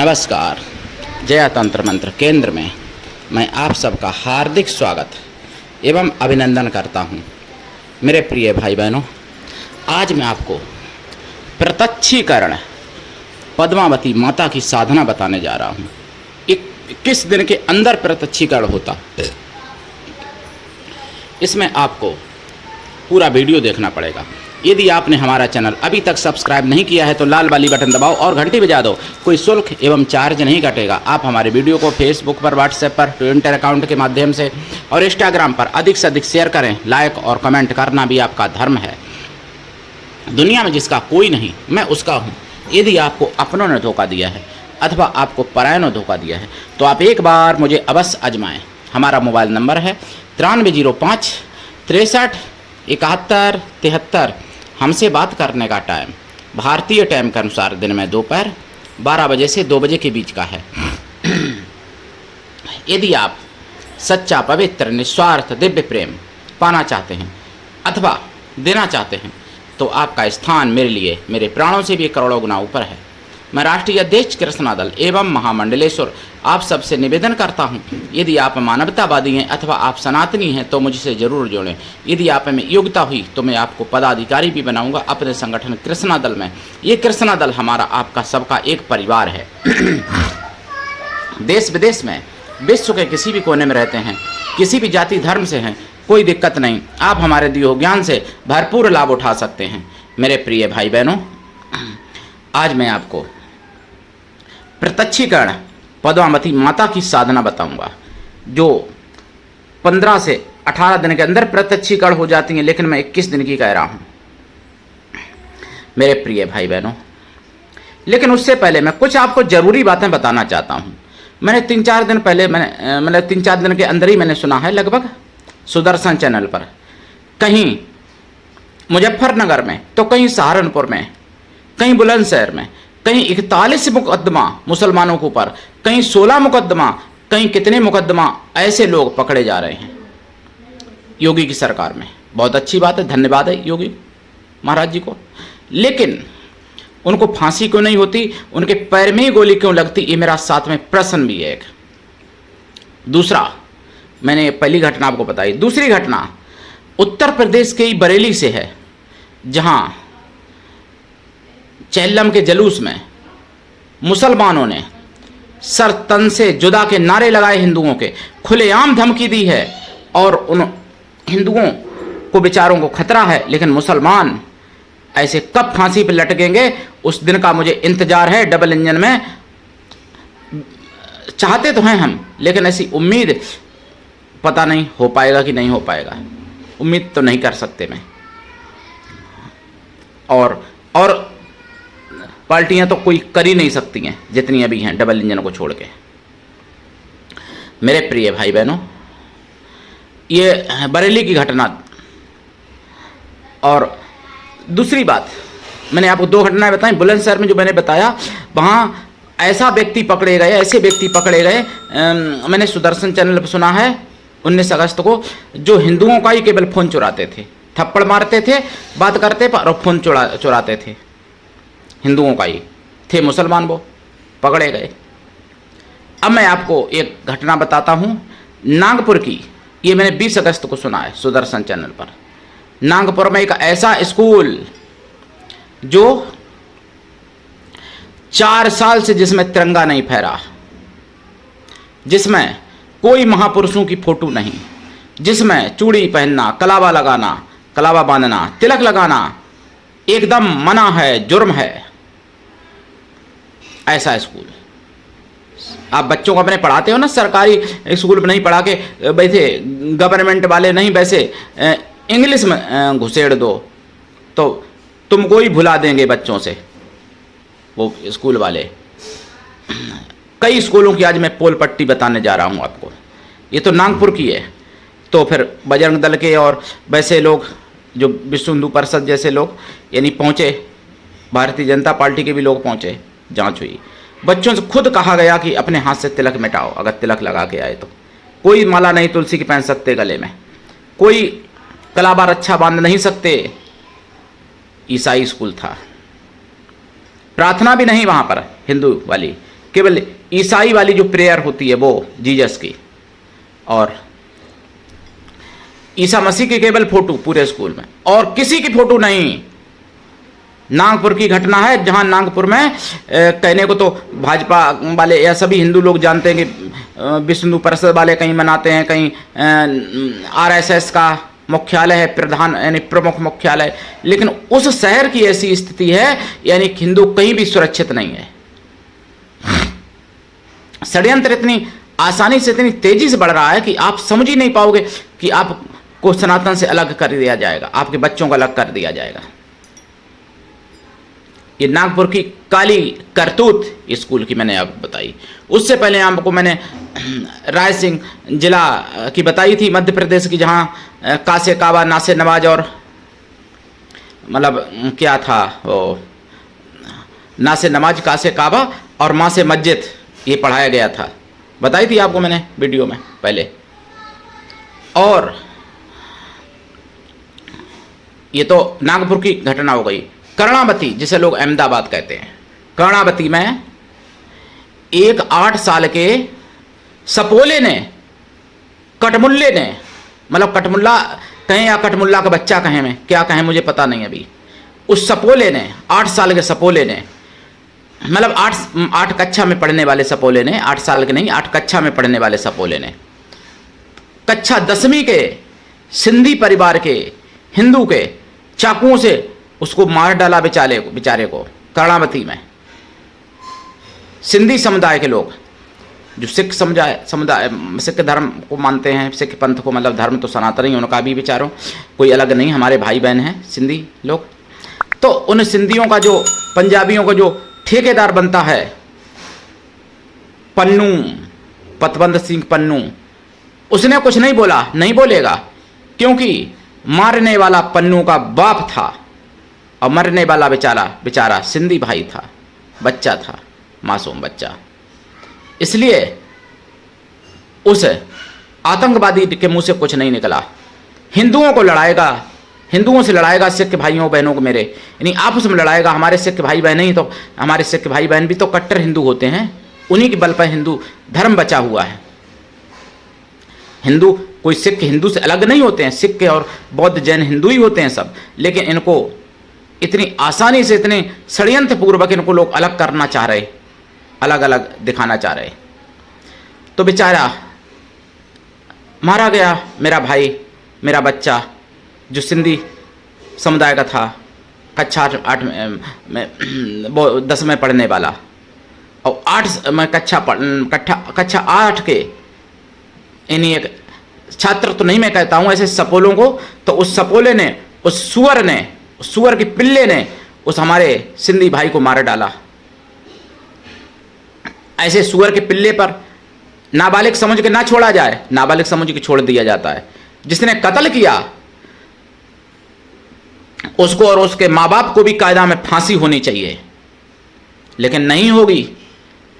नमस्कार। जया तंत्र मंत्र केंद्र में मैं आप सबका हार्दिक स्वागत एवं अभिनंदन करता हूं। मेरे प्रिय भाई बहनों, आज मैं आपको प्रत्यक्षीकरण पद्मावती माता की साधना बताने जा रहा हूं। 21 दिन के अंदर प्रत्यक्षीकरण होता, इसमें आपको पूरा वीडियो देखना पड़ेगा। यदि आपने हमारा चैनल अभी तक सब्सक्राइब नहीं किया है तो लाल वाली बटन दबाओ और घंटी बजा दो। कोई शुल्क एवं चार्ज नहीं कटेगा। आप हमारे वीडियो को फेसबुक पर, व्हाट्सएप पर, ट्विटर अकाउंट के माध्यम से और इंस्टाग्राम पर अधिक से अधिक शेयर करें। लाइक और कमेंट करना भी आपका धर्म है। दुनिया में जिसका कोई नहीं, मैं उसका हूँ। यदि आपको अपनों ने धोखा दिया है अथवा आपको परायों ने धोखा दिया है तो आप एक बार मुझे अवश्य आजमाएं। हमारा मोबाइल नंबर है 9305 63 71 73। हमसे बात करने का टाइम भारतीय टाइम के अनुसार दिन में दोपहर 12 बजे से 2 बजे के बीच का है। यदि आप सच्चा, पवित्र, निस्वार्थ दिव्य प्रेम पाना चाहते हैं अथवा देना चाहते हैं तो आपका स्थान मेरे लिए मेरे प्राणों से भी करोड़ों गुना ऊपर है। मैं राष्ट्रीय अध्यक्ष कृष्णा दल एवं महामंडलेश्वर आप सबसे निवेदन करता हूं, यदि आप मानवतावादी हैं अथवा आप सनातनी हैं तो मुझसे जरूर जोड़ें। यदि आप में योग्यता हुई तो मैं आपको पदाधिकारी भी बनाऊंगा अपने संगठन कृष्णा दल में। ये कृष्णा दल हमारा आपका सबका एक परिवार है। देश विदेश में, विश्व के किसी भी कोने में रहते हैं, किसी भी जाति धर्म से हैं, कोई दिक्कत नहीं। आप हमारे दिए ज्ञान से भरपूर लाभ उठा सकते हैं। मेरे प्रिय भाई बहनों, आज मैं आपको प्रत्यक्षीकरण पद्मावती माता की साधना बताऊंगा, जो 15 से 18 दिन के अंदर प्रत्यक्षीकरण हो जाती हैं, लेकिन मैं 21 दिन की कह रहा हूं मेरे प्रिय भाई बहनों। लेकिन उससे पहले मैं कुछ आपको जरूरी बातें बताना चाहता हूं। मैंने 3-4 दिन पहले मैंने 3-4 दिन के अंदर ही मैंने सुना है, लगभग सुदर्शन चैनल पर, कहीं मुजफ्फरनगर में तो कहीं सहारनपुर में, कहीं बुलंदशहर में, कहीं 41 मुकदमा मुसलमानों के ऊपर, कहीं 16 मुकदमा, कहीं कितने मुकदमा ऐसे लोग पकड़े जा रहे हैं योगी की सरकार में। बहुत अच्छी बात है, धन्यवाद है योगी महाराज जी को। लेकिन उनको फांसी क्यों नहीं होती, उनके पैर में ही गोली क्यों लगती, ये मेरा साथ में प्रश्न भी है एक। दूसरा, मैंने पहली घटना आपको बताई। दूसरी घटना उत्तर प्रदेश के ही बरेली से है, जहां चेल्लम के जुलूस में मुसलमानों ने सर तन से जुदा के नारे लगाए, हिंदुओं के खुलेआम धमकी दी है और उन हिंदुओं को बेचारों को खतरा है। लेकिन मुसलमान ऐसे कब फांसी पर लटकेंगे उस दिन का मुझे इंतजार है। डबल इंजन में चाहते तो हैं हम, लेकिन ऐसी उम्मीद पता नहीं हो पाएगा कि नहीं हो पाएगा। उम्मीद तो नहीं कर सकते मैं। और पार्टियां तो कोई कर ही नहीं सकती हैं जितनी अभी हैं डबल इंजन को छोड़ के। मेरे प्रिय भाई बहनों, ये बरेली की घटना। और दूसरी बात, मैंने आपको 2 घटनाएं बताई। बुलंदशहर में जो मैंने बताया, वहां ऐसा व्यक्ति पकड़े गए, ऐसे व्यक्ति पकड़े गए, मैंने सुदर्शन चैनल पर सुना है 19 अगस्त को, जो हिंदुओं का ही केवल फोन चुराते थे, थप्पड़ मारते थे, बात करते और फोन चुराते थे। हिंदुओं का ही थे, मुसलमान वो पकड़े गए। अब मैं आपको एक घटना बताता हूं नागपुर की। ये मैंने 20 अगस्त को सुना है सुदर्शन चैनल पर। नागपुर में एक ऐसा स्कूल जो 4 साल से जिसमें तिरंगा नहीं फहरा, जिसमें कोई महापुरुषों की फोटो नहीं, जिसमें चूड़ी पहनना, कलावा लगाना, कलावा बांधना, तिलक लगाना एकदम मना है, जुर्म है। ऐसा स्कूल। आप बच्चों को अपने पढ़ाते हो ना, सरकारी स्कूल में नहीं पढ़ा के वैसे गवर्नमेंट वाले नहीं, वैसे इंग्लिश में घुसेड़ दो तो तुमको ही भुला देंगे बच्चों से वो स्कूल वाले। कई स्कूलों की आज मैं पोल पट्टी बताने जा रहा हूं आपको। ये तो नागपुर की है। तो फिर बजरंग दल के और वैसे लोग, जो विश्व हिंदू परिषद जैसे लोग यानी पहुंचे, भारतीय जनता पार्टी के भी लोग पहुंचे, जांच हुई। बच्चों से खुद कहा गया कि अपने हाथ से तिलक मिटाओ अगर तिलक लगा के आए तो। कोई माला नहीं तुलसी की पहन सकते गले में, कोई कलाबार अच्छा बांध नहीं सकते। ईसाई स्कूल था। प्रार्थना भी नहीं वहाँ पर हिंदू वाली, केवल ईसाई वाली जो प्रेयर होती है वो जीसस की, और ईसा मसीह की केवल फोटो पूरे स्कूल में, और किसी की फोटो नहीं। नागपुर की घटना है जहां नागपुर में कहने को तो भाजपा वाले या सभी हिंदू लोग जानते हैं कि विश्व हिंदू परिषद वाले कहीं मनाते हैं, कहीं आरएसएस का मुख्यालय है, प्रधान यानी प्रमुख मुख्यालय, लेकिन उस शहर की ऐसी स्थिति है यानी कि हिंदू कहीं भी सुरक्षित नहीं है। षड्यंत्र इतनी आसानी से इतनी तेजी से बढ़ रहा है कि आप समझ ही नहीं पाओगे कि आपको सनातन से अलग कर दिया जाएगा, आपके बच्चों को अलग कर दिया जाएगा। ये नागपुर की काली करतूत स्कूल की मैंने आपको बताई। उससे पहले आपको मैंने रायसिंह जिला की बताई थी, मध्य प्रदेश की, जहां कासे काबा, नासे नवाज और मतलब क्या था वो, नासे नमाज, कासे काबा और माँ से मस्जिद, ये पढ़ाया गया था, बताई थी आपको मैंने वीडियो में पहले। और ये तो नागपुर की घटना हो गई। कर्णावती, जिसे लोग अहमदाबाद कहते हैं, कर्णावती में एक 8 साल के सपोले ने, कटमुल्ले ने, मतलब कटमुल्ला कहें या कटमुल्ला का बच्चा कहें, मैं क्या कहें मुझे पता नहीं अभी, उस सपोले ने, 8 साल के सपोले ने, मतलब 8 कक्षा में पढ़ने वाले सपोले ने, 8 साल के नहीं, 8 कक्षा में पढ़ने वाले सपोले ने, कक्षा 10वीं के सिंधी परिवार के हिंदू के चाकुओं से उसको मार डाला बेचारे को कर्णावती में। सिंधी समुदाय के लोग जो सिख समुदाय सिख धर्म को मानते हैं, सिख पंथ को, मतलब धर्म तो सनातन ही, उनका भी विचारों कोई अलग नहीं, हमारे भाई बहन हैं सिंधी लोग। तो उन सिंधियों का जो, पंजाबियों का जो ठेकेदार बनता है पन्नू, पतवंत सिंह पन्नू, उसने कुछ नहीं बोला, नहीं बोलेगा, क्योंकि मारने वाला पन्नू का बाप था और मरने वाला बेचारा सिंधी भाई था, बच्चा था, मासूम बच्चा। इसलिए उस आतंकवादी के मुंह से कुछ नहीं निकला। हिंदुओं को लड़ाएगा, हिंदुओं से लड़ाएगा, सिख भाइयों बहनों को मेरे, यानी आपस में लड़ाएगा। हमारे सिख भाई बहन ही तो, हमारे सिख भाई बहन भी तो कट्टर हिंदू होते हैं, उन्हीं के बल पर हिंदू धर्म बचा हुआ है। हिंदू कोई सिख हिंदू से अलग नहीं होते हैं, सिख और बौद्ध जैन हिंदू ही होते हैं सब, लेकिन इनको इतनी आसानी से, इतने षड्यंत्र पूर्वक इनको लोग अलग करना चाह रहे, अलग अलग दिखाना चाह रहे। तो बेचारा मारा गया, मेरा भाई, मेरा बच्चा जो सिंधी समुदाय का था, कक्षा 8 में, वो 10 में पढ़ने वाला, और 8 में कक्षा 8 के, यानी एक छात्र तो नहीं मैं कहता हूं, ऐसे सपोलों को, तो उस सपोले ने, उस सुअर के पिल्ले ने उस हमारे सिंधी भाई को मार डाला। ऐसे सुअर के पिल्ले पर नाबालिग समझ के ना छोड़ा जाए, नाबालिग समझ के छोड़ दिया जाता है। जिसने कत्ल किया उसको और उसके माँ बाप को भी कायदा में फांसी होनी चाहिए, लेकिन नहीं होगी।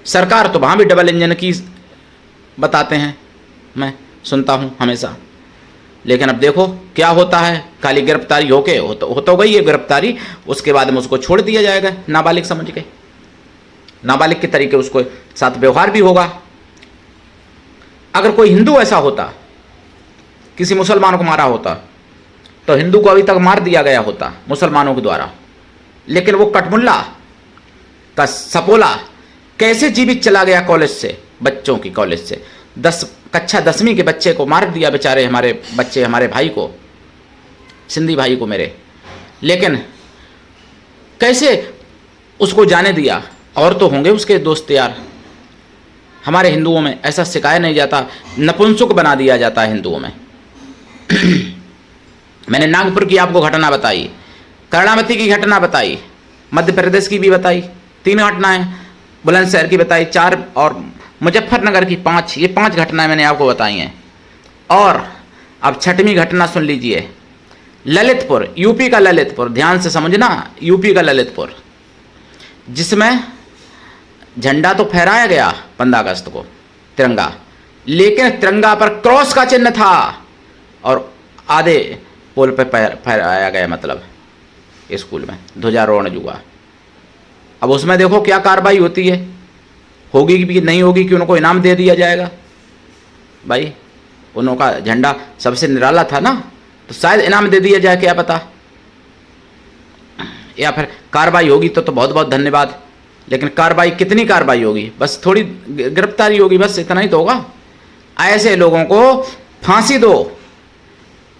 सरकार तो वहां भी डबल इंजन की बताते हैं, मैं सुनता हूं हमेशा, लेकिन अब देखो क्या होता है। खाली गिरफ्तारी होके हो तो गई है गिरफ्तारी, उसके बाद में उसको छोड़ दिया जाएगा नाबालिग समझ के, नाबालिग के तरीके उसको साथ व्यवहार भी होगा। अगर कोई हिंदू ऐसा होता, किसी मुसलमान को मारा होता, तो हिंदू को अभी तक मार दिया गया होता मुसलमानों के द्वारा, लेकिन वो कटमुल्ला का सपोला कैसे जीवित चला गया कॉलेज से, बच्चों की कॉलेज से, कक्षा 10वीं के बच्चे को मार दिया बेचारे, हमारे बच्चे, हमारे भाई को, सिंधी भाई को मेरे। लेकिन कैसे उसको जाने दिया? और तो होंगे उसके दोस्त यार। हमारे हिंदुओं में ऐसा सिखाया नहीं जाता, नपुंसक बना दिया जाता है हिंदुओं में। मैंने नागपुर की आपको घटना बताई, कर्णावती की घटना बताई, मध्य प्रदेश की भी बताई, 3 घटनाएं, बुलंदशहर की बताई 4, और मुजफ्फरनगर की 5। ये 5 घटनाएं मैंने आपको बताई हैं। और अब 6वीं घटना सुन लीजिए, ललितपुर, यूपी का ललितपुर, ध्यान से समझना, यूपी का ललितपुर, जिसमें झंडा तो फहराया गया 15 अगस्त को, तिरंगा, लेकिन तिरंगा पर क्रॉस का चिन्ह था और आधे पोल पर फहराया गया, मतलब स्कूल में ध्वजारोहण हुआ। अब उसमें देखो क्या कार्रवाई होती है, होगी भी नहीं होगी कि उनको इनाम दे दिया जाएगा? भाई उनका झंडा सबसे निराला था ना, तो शायद इनाम दे दिया जाए, क्या पता। या फिर कार्रवाई होगी तो बहुत बहुत धन्यवाद, लेकिन कार्रवाई कितनी कार्रवाई होगी? बस थोड़ी गिरफ्तारी होगी, बस इतना ही तो होगा। ऐसे लोगों को फांसी दो,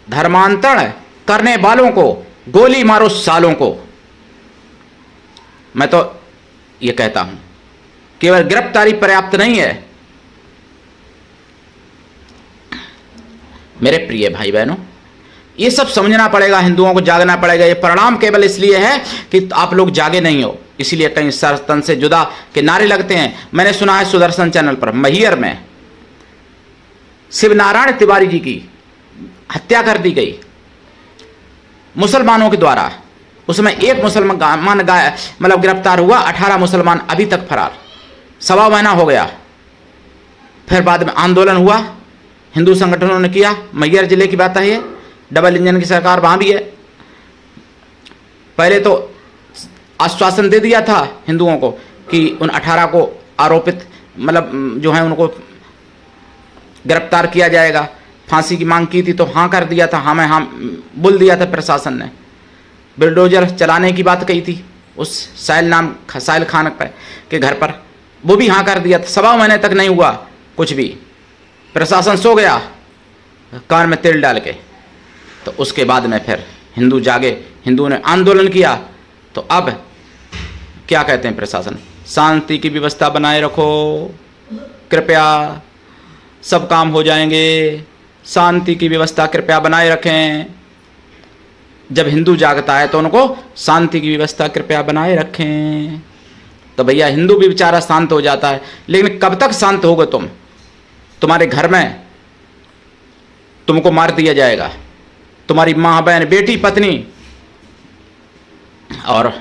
धर्मांतरण करने वालों को गोली मारो, सालों को। मैं तो ये कहता हूं केवल गिरफ्तारी पर्याप्त नहीं है। मेरे प्रिय भाई बहनों, ये सब समझना पड़ेगा, हिंदुओं को जागना पड़ेगा। ये परिणाम केवल इसलिए है कि आप लोग जागे नहीं हो, इसीलिए कहीं सर तन से जुदा के नारे लगते हैं। मैंने सुना है सुदर्शन चैनल पर मैहर में शिवनारायण तिवारी जी की हत्या कर दी गई मुसलमानों के द्वारा। उसमें एक मुसलमान मतलब गिरफ्तार हुआ, 18 मुसलमान अभी तक फरार। 1.25 महीना हो गया। फिर बाद में आंदोलन हुआ, हिंदू संगठनों ने किया। मैहर जिले की बात है ये, डबल इंजन की सरकार वहां भी है। पहले तो आश्वासन दे दिया था हिंदुओं को कि उन 18 को आरोपित मतलब जो है उनको गिरफ्तार किया जाएगा। फांसी की मांग की थी तो हाँ कर दिया था, हाँ में हाँ बोल दिया था प्रशासन ने। बुलडोजर चलाने की बात कही थी उस साहिल खान के घर पर, वो भी हाँ कर दिया था। 1.25 महीने तक नहीं हुआ कुछ भी, प्रशासन सो गया कान में तेल डाल के। तो उसके बाद में फिर हिंदू जागे, हिंदुओं ने आंदोलन किया। तो अब क्या कहते हैं प्रशासन? शांति की व्यवस्था बनाए रखो, कृपया सब काम हो जाएंगे, शांति की व्यवस्था कृपया बनाए रखें। जब हिंदू जागता है तो उनको शांति की व्यवस्था कृपया बनाए रखें, तो भैया हिंदू भी बेचारा शांत हो जाता है। लेकिन कब तक शांत होगे तुम? तुम्हारे घर में तुमको मार दिया जाएगा, तुम्हारी माँ बहन बेटी पत्नी, और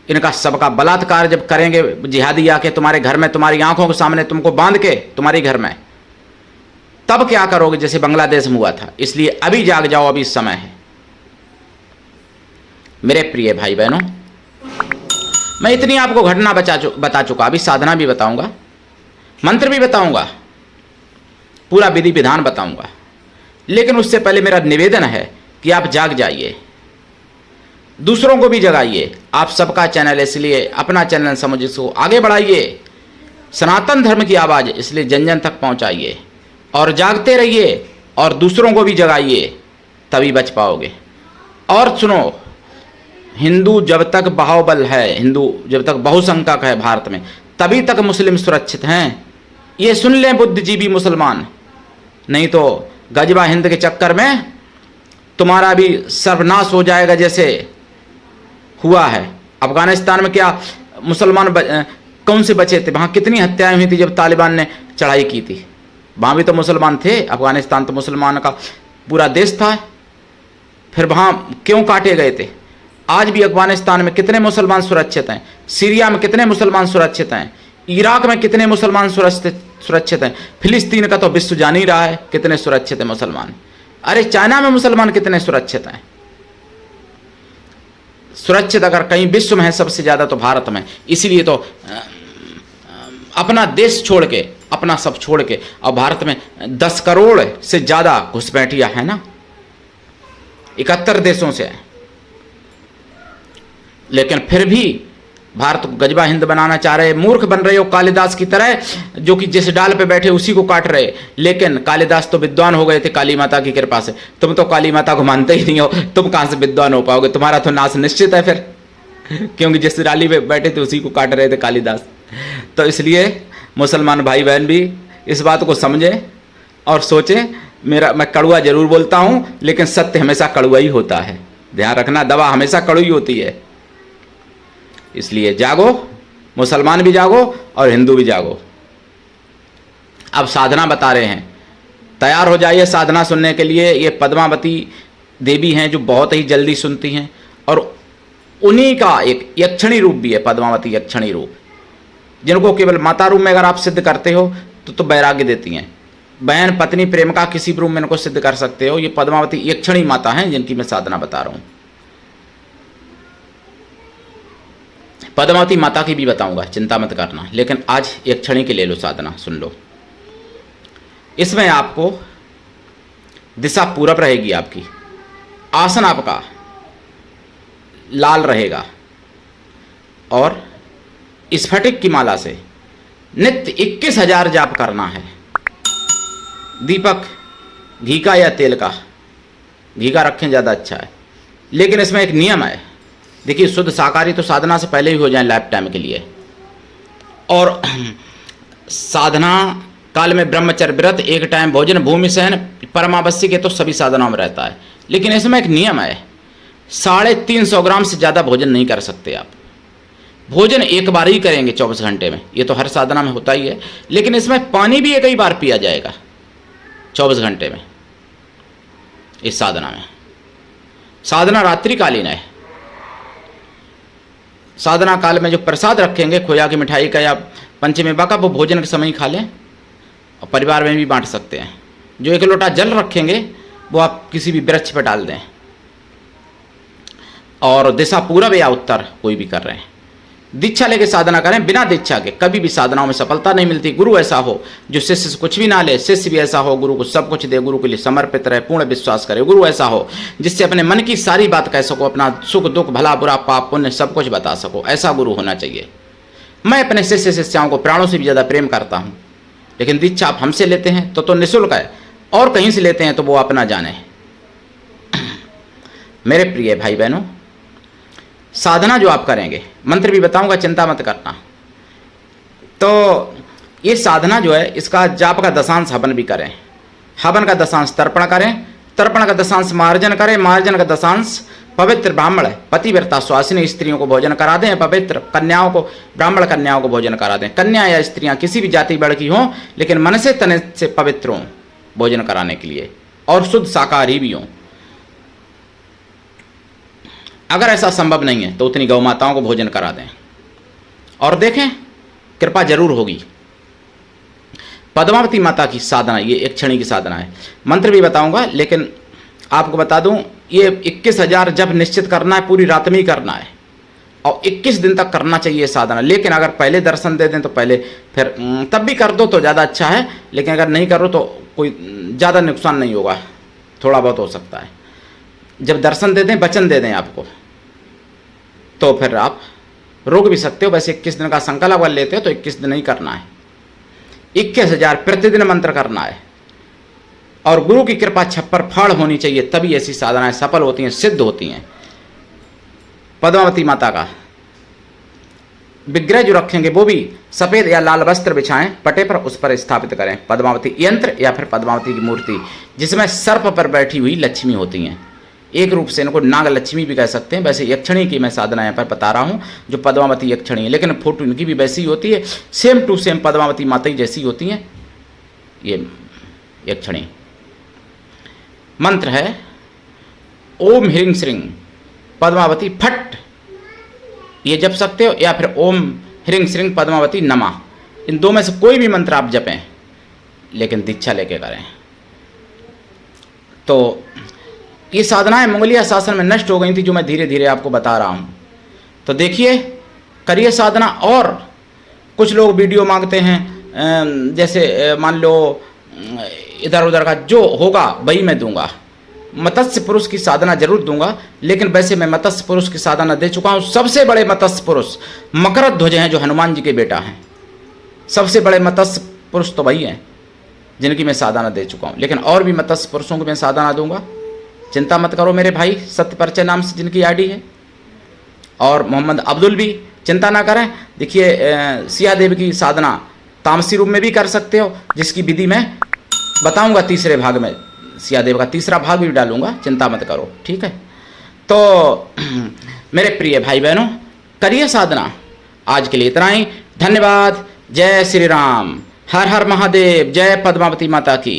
इनका सबका बलात्कार जब करेंगे जिहादी आके तुम्हारे घर में, तुम्हारी आंखों के सामने तुमको बांध के तुम्हारे घर में, तब क्या करोगे? जैसे बांग्लादेश में हुआ था। इसलिए अभी जाग जाओ, अभी समय है। मेरे प्रिय भाई बहनों, मैं इतनी आपको घटना बता चुका, अभी साधना भी बताऊंगा, मंत्र भी बताऊंगा, पूरा विधि विधान बताऊंगा। लेकिन उससे पहले मेरा निवेदन है कि आप जाग जाइए, दूसरों को भी जगाइए। आप सबका चैनल, इसलिए अपना चैनल समझ इसको आगे बढ़ाइए। सनातन धर्म की आवाज़ इसलिए जन जन तक पहुंचाइए, और जागते रहिए और दूसरों को भी जगाइए, तभी बच पाओगे। और सुनो, हिंदू जब तक बाहुबल है, हिंदू जब तक बहुसंख्यक है भारत में, तभी तक मुस्लिम सुरक्षित हैं। ये सुन लें बुद्धिजीवी मुसलमान, नहीं तो गजबा हिंद के चक्कर में तुम्हारा भी सर्वनाश हो जाएगा, जैसे हुआ है अफगानिस्तान में। क्या मुसलमान कौन से बचे थे? वहाँ कितनी हत्याएं हुई थी जब तालिबान ने चढ़ाई की थी। वहाँ भी तो मुसलमान थे, अफगानिस्तान तो मुसलमान का पूरा देश था। फिर वहाँ क्यों काटे गए थे? आज भी अफगानिस्तान में कितने मुसलमान सुरक्षित हैं? सीरिया में कितने मुसलमान सुरक्षित हैं? इराक में कितने मुसलमान सुरक्षित हैं? फिलिस्तीन का तो विश्व जान ही रहा है कितने सुरक्षित है मुसलमान। अरे चाइना में मुसलमान कितने सुरक्षित हैं? सुरक्षित अगर कहीं विश्व में है सबसे ज्यादा तो भारत में। इसीलिए तो अपना देश छोड़ के, अपना सब छोड़ के, और भारत में 10 करोड़ से ज्यादा घुसपैठिया है ना, 71 देशों से है। लेकिन फिर भी भारत को गजबा हिंद बनाना चाह रहे, मूर्ख बन रहे हो कालिदास की तरह, जो कि जिस डाल पे बैठे उसी को काट रहे। लेकिन कालिदास तो विद्वान हो गए थे काली माता की कृपा से, तुम तो काली माता को मानते ही नहीं हो, तुम कहां से विद्वान हो पाओगे? तुम्हारा तो नाश निश्चित है फिर, क्योंकि जिस डाली पे बैठे थे उसी को काट रहे थे कालिदास। तो इसलिए मुसलमान भाई बहन भी इस बात को समझें और सोचें। मैं कड़वा जरूर बोलता हूं, लेकिन सत्य हमेशा कड़वा ही होता है, ध्यान रखना। दवा हमेशा कड़वी होती है। इसलिए जागो, मुसलमान भी जागो और हिंदू भी जागो। अब साधना बता रहे हैं, तैयार हो जाइए साधना सुनने के लिए। ये पद्मावती देवी हैं जो बहुत ही जल्दी सुनती हैं, और उन्हीं का एक यक्षणी रूप भी है, पद्मावती यक्षणी रूप, जिनको केवल माता रूप में अगर आप सिद्ध करते हो तो वैराग्य देती हैं। बहन पत्नी प्रेम का किसी भी रूप में इनको सिद्ध कर सकते हो। ये पद्मावती यक्षणी माता हैं जिनकी मैं साधना बता रहा हूँ। पद्मावती माता की भी बताऊंगा, चिंता मत करना। लेकिन आज एक क्षण की ले लो साधना, सुन लो। इसमें आपको दिशा पूरब रहेगी आपकी, आसन आपका लाल रहेगा और स्फटिक की माला से नित्य 21,000 जाप करना है। दीपक घी का या तेल का, घी का रखें ज़्यादा अच्छा है। लेकिन इसमें एक नियम है, देखिए शुद्ध शाकाहारी तो साधना से पहले ही हो जाए लाइफ टाइम के लिए, और साधना काल में ब्रह्मचर्य व्रत, एक टाइम भोजन, भूमि सहन, परमावश्यक के तो सभी साधनाओं में रहता है। लेकिन इसमें एक नियम है, 350 ग्राम से ज़्यादा भोजन नहीं कर सकते आप। भोजन एक बार ही करेंगे 24 घंटे में, ये तो हर साधना में होता ही है। लेकिन इसमें पानी भी एक ही बार पिया जाएगा 24 घंटे में। इस साधना में साधना रात्रिकालीन है। साधना काल में जो प्रसाद रखेंगे खोया की मिठाई का या पंचमेवा का, वो भोजन के समय ही खा लें और परिवार में भी बांट सकते हैं। जो 1 लोटा जल रखेंगे वो आप किसी भी वृक्ष पर डाल दें। और दिशा पूरब या उत्तर कोई भी कर रहे हैं। दीक्षा लेके साधना करें, बिना दीक्षा के कभी भी साधनाओं में सफलता नहीं मिलती। गुरु ऐसा हो जो शिष्य से कुछ भी ना ले, शिष्य भी ऐसा हो गुरु को सब कुछ दे, गुरु के लिए समर्पित रहे, पूर्ण विश्वास करे। गुरु ऐसा हो जिससे अपने मन की सारी बात कह सको, अपना सुख दुख भला बुरा पाप पुण्य सब कुछ बता सको, ऐसा गुरु होना चाहिए। मैं अपने शिष्य शिष्याओं को प्राणों से भी ज़्यादा प्रेम करता हूँ। लेकिन दीक्षा आप हमसे लेते हैं तो निःशुल्क है, और कहीं से लेते हैं तो वो अपना जाने। मेरे प्रिय भाई बहनों, साधना जो आप करेंगे, मंत्र भी बताऊंगा, चिंता मत करना। तो ये साधना जो है, इसका जाप का दशांश हवन भी करें, हवन का दशांश तर्पण करें, तर्पण का दशांश मार्जन करें, मार्जन का दशांश पवित्र ब्राह्मण पतिव्रता स्वासिनी स्त्रियों को भोजन करा दें, पवित्र कन्याओं को, ब्राह्मण कन्याओं को भोजन करा दें। कन्या या स्त्रियां किसी भी जाति वर्ग की हों, लेकिन मन से तन से पवित्र हों भोजन कराने के लिए, और शुद्ध शाकाहारी भी हों। अगर ऐसा संभव नहीं है तो उतनी गौ माताओं को भोजन करा दें और देखें, कृपा जरूर होगी। पद्मावती माता की साधना ये एक क्षणी की साधना है। मंत्र भी बताऊंगा, लेकिन आपको बता दूं, ये 21,000 जब निश्चित करना है, पूरी रात में ही करना है और 21 दिन तक करना चाहिए साधना। लेकिन अगर पहले दर्शन दे दें तो पहले, फिर तब भी कर दो तो ज़्यादा अच्छा है। लेकिन अगर नहीं करो तो कोई ज़्यादा नुकसान नहीं होगा, थोड़ा बहुत हो सकता है। जब दर्शन दे दें, वचन दे दें आपको, तो फिर आप रोक भी सकते हो। वैसे 21 दिन का संकल्प अगर लेते हो तो 21 दिन ही करना है। 21,000 प्रतिदिन मंत्र करना है, और गुरु की कृपा छप्पर फाड़ होनी चाहिए, तभी ऐसी साधनाएं सफल होती हैं, सिद्ध होती हैं। पद्मावती माता का विग्रह जो रखेंगे वो भी सफ़ेद या लाल वस्त्र बिछाएं, पटे पर उस पर स्थापित करें पद्मावती यंत्र या फिर पद्मावती की मूर्ति, जिसमें सर्प पर बैठी हुई लक्ष्मी होती हैं। एक रूप से इनको नाग लक्ष्मी भी कह सकते हैं। वैसे यक्षिणी की मैं साधना यहाँ पर बता रहा हूँ, जो पद्मावती यक्षिणी है, लेकिन फोटो इनकी भी वैसी ही होती है, सेम टू सेम पद्मावती माता ही जैसी होती हैं ये यक्षिणी। मंत्र है ओम ह्रीं श्रीं पद्मावती फट, ये जप सकते हो, या फिर ओम ह्रीं श्रीं पद्मावती नमः। इन दो में से कोई भी मंत्र आप जपें, लेकिन दीक्षा लेके करें। तो ये साधनाएं मंगलिया शासन में नष्ट हो गई थी, जो मैं धीरे धीरे आपको बता रहा हूँ। तो देखिए, करिए साधना। और कुछ लोग वीडियो मांगते हैं, जैसे मान लो इधर उधर का जो होगा वही मैं दूंगा। मत्स्य पुरुष की साधना जरूर दूंगा, लेकिन वैसे मैं मत्स्य पुरुष की साधना दे चुका हूँ। सबसे बड़े मत्स्य पुरुष मकरध्वज हैं, जो हनुमान जी के बेटा हैं। सबसे बड़े मत्स्य पुरुष तो वही हैं जिनकी मैं साधना दे चुका हूँ। लेकिन और भी मत्स्य पुरुषों की मैं साधना दूंगा, चिंता मत करो मेरे भाई। सत्य परिचय नाम से जिनकी आईडी है, और मोहम्मद अब्दुल भी, चिंता ना करें। देखिए, सिया देवी की साधना तामसी रूप में भी कर सकते हो, जिसकी विधि मैं बताऊंगा तीसरे भाग में। सिया देव का तीसरा भाग भी डालूंगा, चिंता मत करो, ठीक है। तो मेरे प्रिय भाई बहनों, करिए साधना। आज के लिए इतना ही, धन्यवाद। जय श्री राम, हर हर महादेव, जय पद्मावती माता की।